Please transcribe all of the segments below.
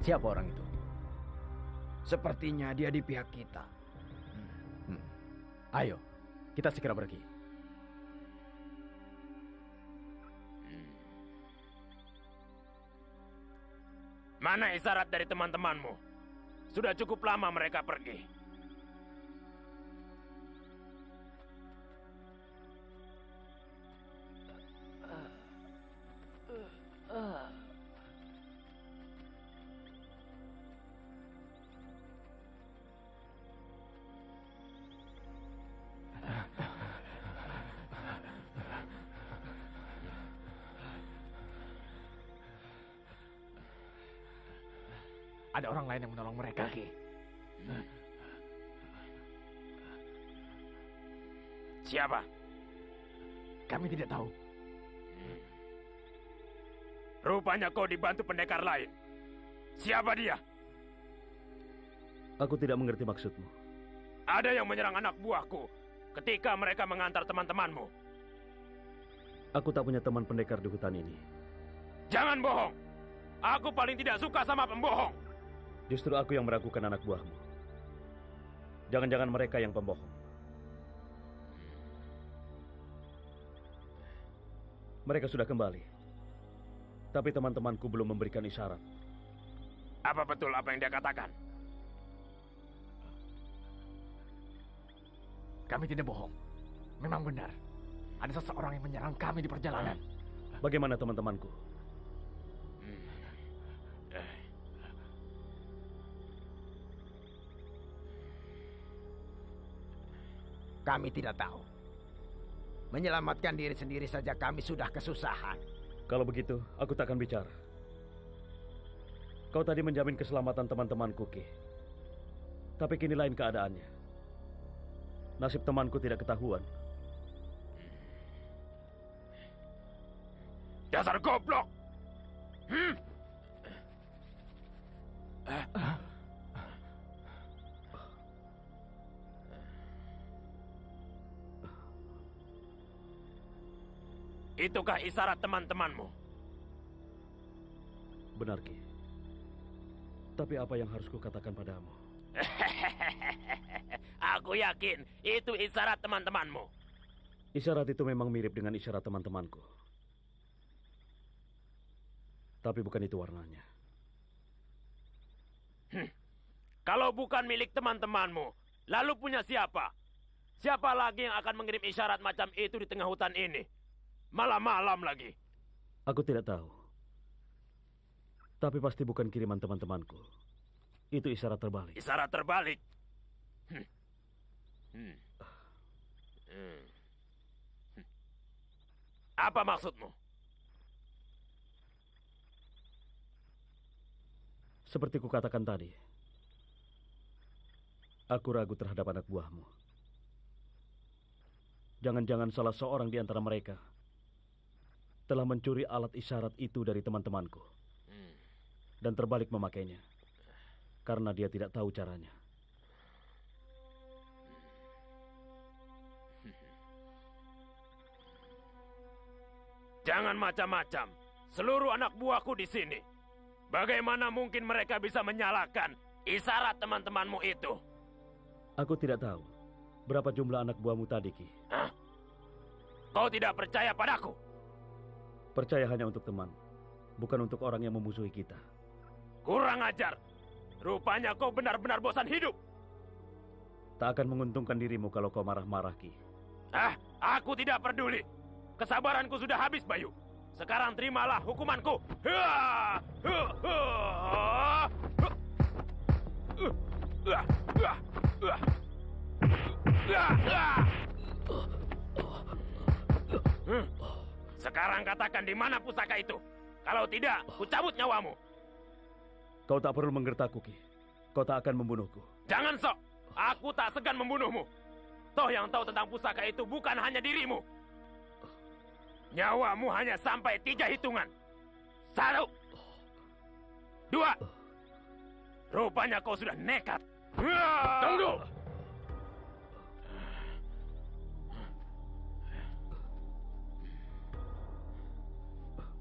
Siapa orang itu? Sepertinya dia di pihak kita. Ayo, kita segera pergi. Mana isyarat dari teman-temanmu? Sudah cukup lama mereka pergi. Ada orang lain yang menolong mereka, Ki. Siapa? Kami tidak tahu. Rupanya kau dibantu pendekar lain. Siapa dia? Aku tidak mengerti maksudmu. Ada yang menyerang anak buahku ketika mereka mengantar teman-temanmu. Aku tak punya teman pendekar di hutan ini. Jangan bohong. Aku paling tidak suka sama pembohong. Justru aku yang meragukan anak buahmu. Jangan-jangan mereka yang pembohong. Mereka sudah kembali. Tapi teman-temanku belum memberikan isyarat. Apa betul apa yang dia katakan? Kami tidak bohong. Memang benar. Ada seseorang yang menyerang kami di perjalanan. Bagaimana teman-temanku? Kami tidak tahu. Menyelamatkan diri sendiri saja kami sudah kesusahan. Kalau begitu, aku tak akan bicara. Kau tadi menjamin keselamatan teman-temanku, Ki. Tapi kini lain keadaannya. Nasib temanku tidak ketahuan. Dasar goblok! Itukah isyarat teman-temanmu? Benar, Ki. Tapi apa yang harus kukatakan padamu? Aku yakin itu isyarat teman-temanmu. Isyarat itu memang mirip dengan isyarat teman-temanku. Tapi bukan itu warnanya. Kalau bukan milik teman-temanmu, lalu punya siapa? Siapa lagi yang akan mengirim isyarat macam itu di tengah hutan ini? Malam-malam lagi. Aku tidak tahu. Tapi pasti bukan kiriman teman-temanku. Itu isyarat terbalik. Isyarat terbalik? Apa maksudmu? Seperti kukatakan tadi. Aku ragu terhadap anak buahmu. Jangan-jangan salah seorang di antara mereka telah mencuri alat isyarat itu dari teman-temanku dan terbalik memakainya karena dia tidak tahu caranya. Jangan macam-macam. Seluruh anak buahku di sini. Bagaimana mungkin mereka bisa menyalakan isyarat teman-temanmu itu? Aku tidak tahu berapa jumlah anak buahmu tadi, Ki. Hah? Kau tidak percaya padaku? Percaya hanya untuk teman, bukan untuk orang yang memusuhi kita. Kurang ajar. Rupanya kau benar-benar bosan hidup. Tak akan menguntungkan dirimu kalau kau marah-marah, Ki. Aku tidak peduli. Kesabaranku sudah habis, Bayu. Sekarang terimalah hukumanku. Sekarang katakan di mana pusaka itu. Kalau tidak, ku cabut nyawamu. Kau tak perlu menggertakku, Ki. Kau tak akan membunuhku. Jangan sok. Aku tak segan membunuhmu. Toh yang tahu tentang pusaka itu bukan hanya dirimu. Nyawamu hanya sampai 3 hitungan. 1, 2. Rupanya kau sudah nekat. Tunggu.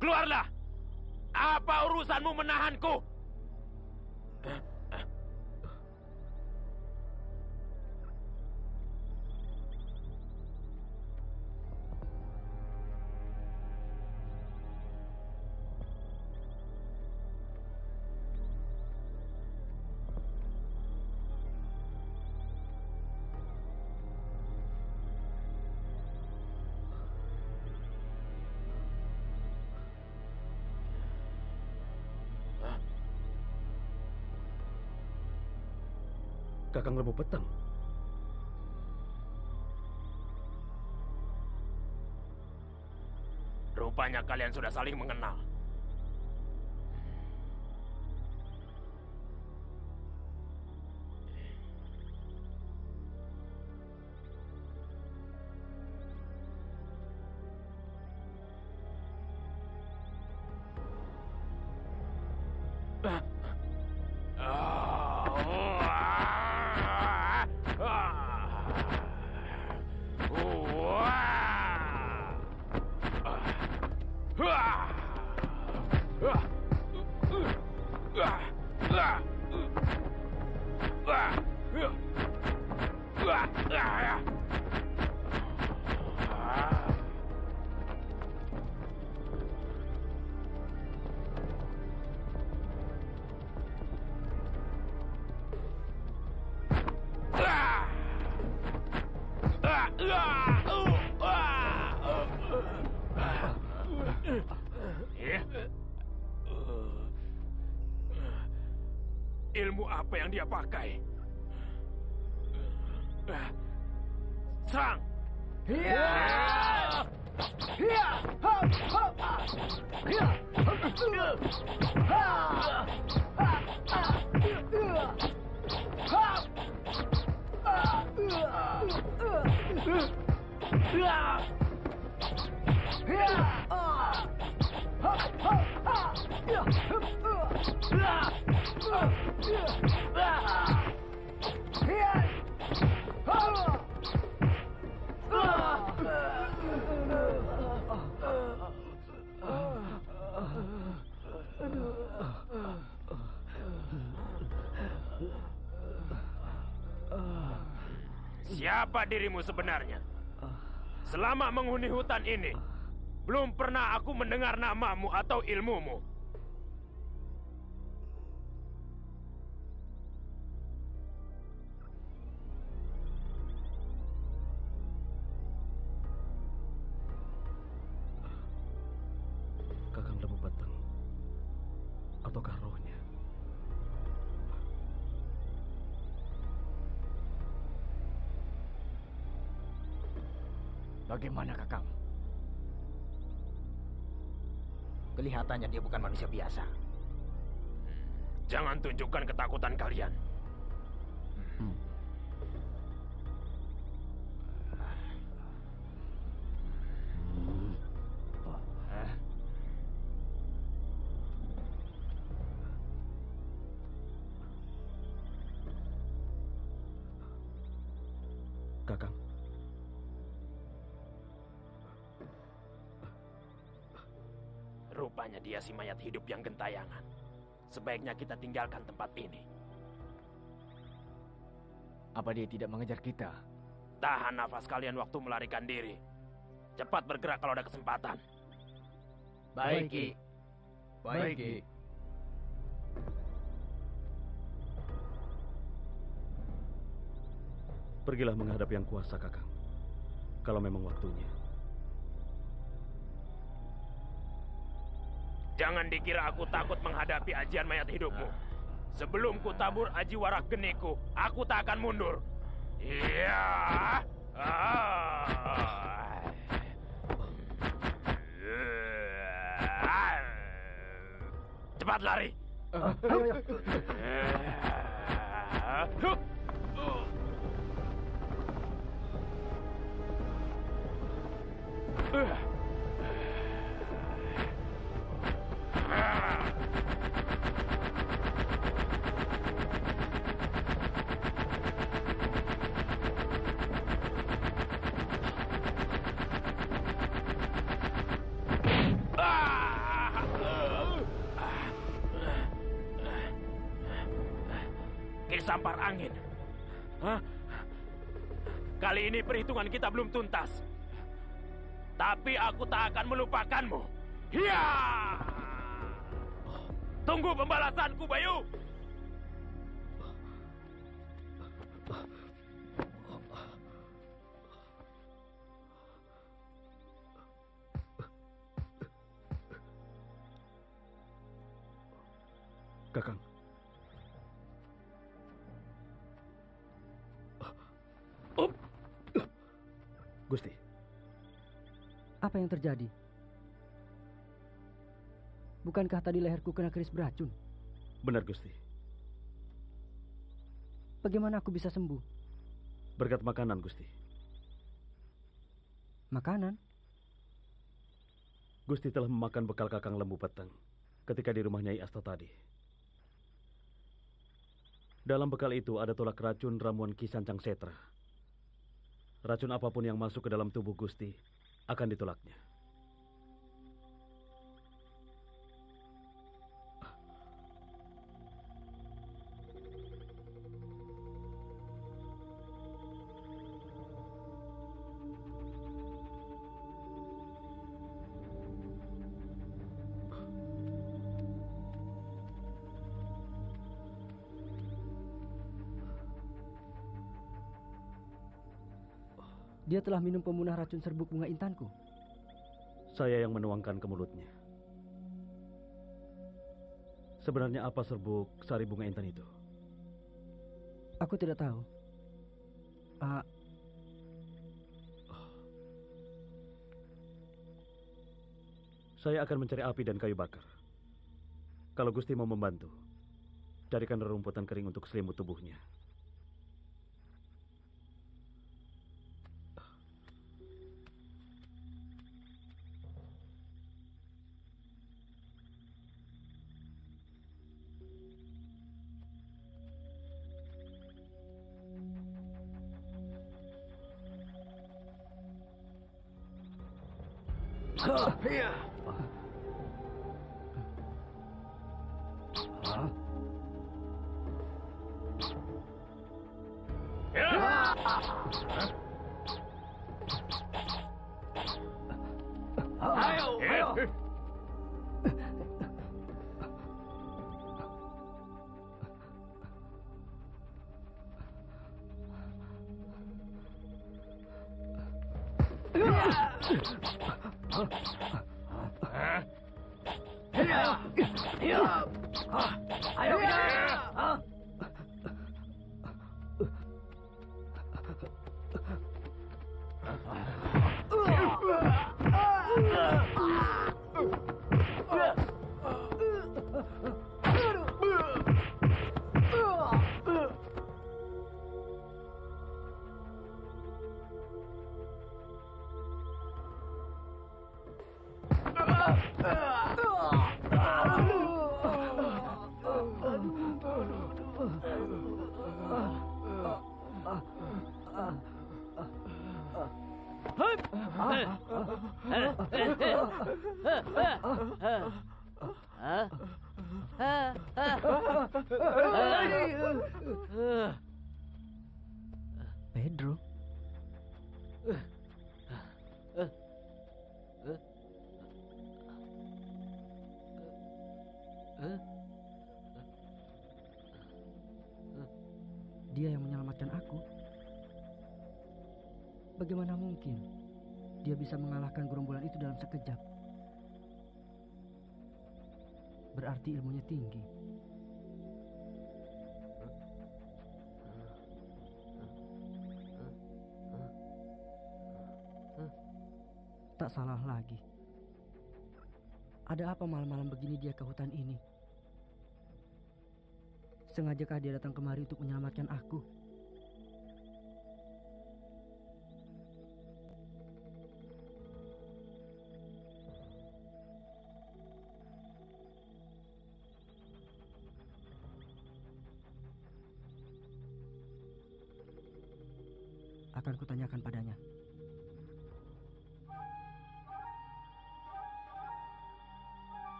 Keluarlah. Apa urusanmu menahanku? Kakang Lembu Petang. Rupanya kalian sudah saling mengenal. Ilmu apa yang dia pakai? Serang! Siapa dirimu sebenarnya? Selama menghuni hutan ini, belum pernah aku mendengar namamu atau ilmumu. Kakang Lembu Petang. Ataukah rohnya? Bagaimana, Kakang? Kelihatannya dia bukan manusia biasa. Jangan tunjukkan ketakutan kalian. Kakang. Rupanya dia si mayat hidup yang gentayangan. Sebaiknya kita tinggalkan tempat ini. Apa dia tidak mengejar kita? Tahan nafas kalian waktu melarikan diri. Cepat bergerak kalau ada kesempatan. Baik, Ki. Baik, Ki. Pergilah menghadap yang kuasa, Kakang. Kalau memang waktunya. Jangan dikira aku takut menghadapi ajian mayat hidupmu. Sebelum ku tabur aji warak geniku, aku tak akan mundur. Iya. Cepat lari. Ayo. Sampar angin. Hah? Kali ini perhitungan kita belum tuntas. Tapi aku tak akan melupakanmu. Hiya! Tunggu pembalasanku, Bayu. Kakang. Gusti. Apa yang terjadi? Bukankah tadi leherku kena keris beracun? Benar, Gusti. Bagaimana aku bisa sembuh? Berkat makanan, Gusti. Makanan? Gusti telah memakan bekal Kakang Lembu Peteng ketika di rumah Nyai Asta tadi. Dalam bekal itu ada tolak racun ramuan Ki Sancang Setra. Racun apapun yang masuk ke dalam tubuh Gusti akan ditolaknya. Dia telah minum pemunah racun serbuk bunga intanku. Saya yang menuangkan ke mulutnya. Sebenarnya apa serbuk sari bunga intan itu? Aku tidak tahu. Saya akan mencari api dan kayu bakar. Kalau Gusti mau membantu, carikan rerumputan kering untuk selimut tubuhnya. Pedro. Dia yang menyelamatkan aku. Bagaimana mungkin dia bisa mengalahkan gerombolan itu dalam sekejap? Berarti ilmunya tinggi. Tak salah lagi. Ada apa malam-malam begini dia ke hutan ini? Sengajakah dia datang kemari untuk menyelamatkan aku? Akan kutanyakan padanya.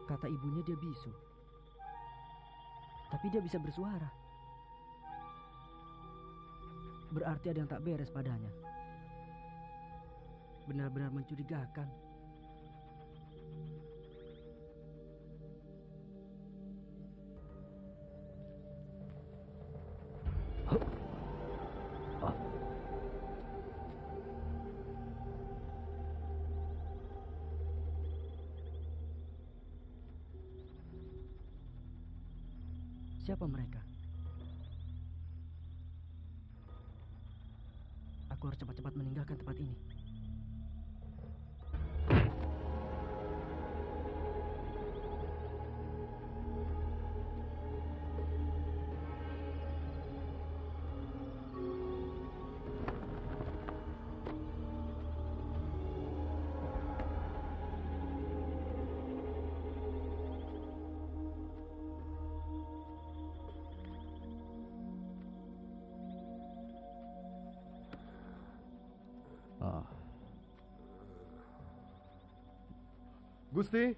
Kata ibunya dia bisu. Tapi dia bisa bersuara. Berarti ada yang tak beres padanya. Benar-benar mencurigakan. Siapa mereka? Aku harus cepat-cepat meninggalkan tempat ini. Gusti?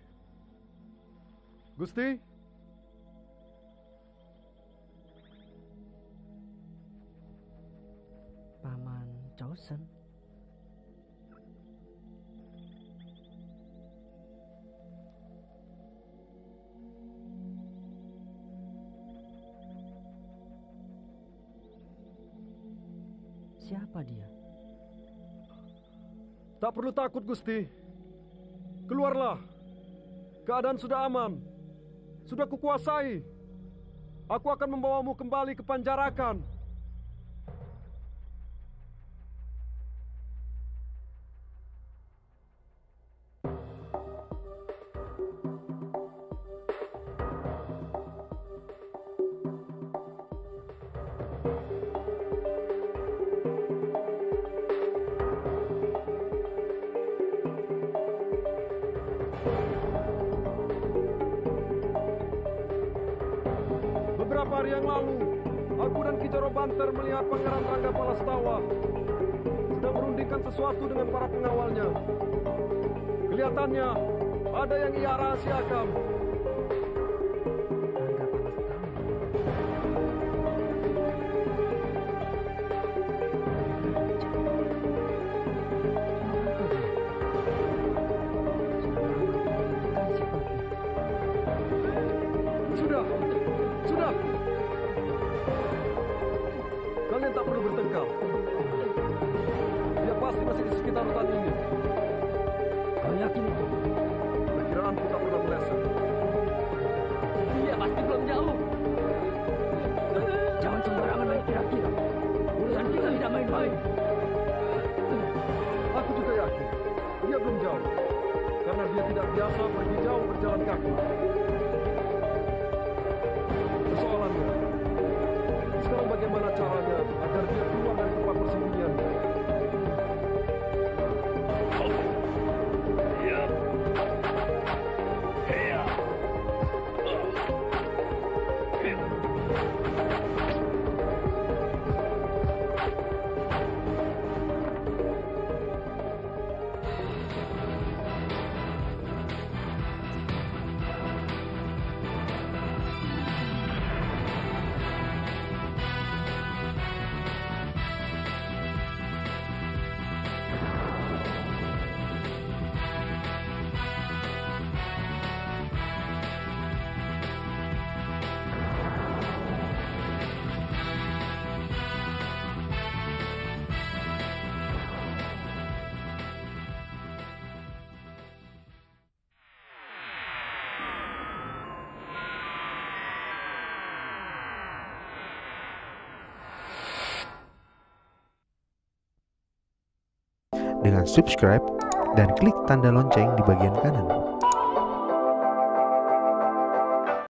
Gusti? Paman Chosen. Siapa dia? Tak perlu takut, Gusti. Keluarlah. Keadaan sudah aman. Sudah kukuasai. Aku akan membawamu kembali ke Panjarakan. Beberapa hari yang lalu, aku dan Ki Joro Banter melihat Pangeran Rangga Palastawa sedang merundingkan sesuatu dengan para pengawalnya. Kelihatannya ada yang ia rahasiakan. Sudah. Kalian tak perlu bertengkar. Dia pasti masih di sekitar hutan ini. Kau yakin itu? Perkiraanku tak pernah meleset. Dia pasti belum jauh. Jangan sembarangan main kira-kira. Urusan kita tidak main-main. Aku juga yakin dia belum jauh. Karena dia tidak biasa pergi jauh berjalan kaki. Persoalannya, sekarang bagaimana caranya agar dia keluar dari tempat persembunyiannya? dengan subscribe dan klik tanda lonceng di bagian kanan.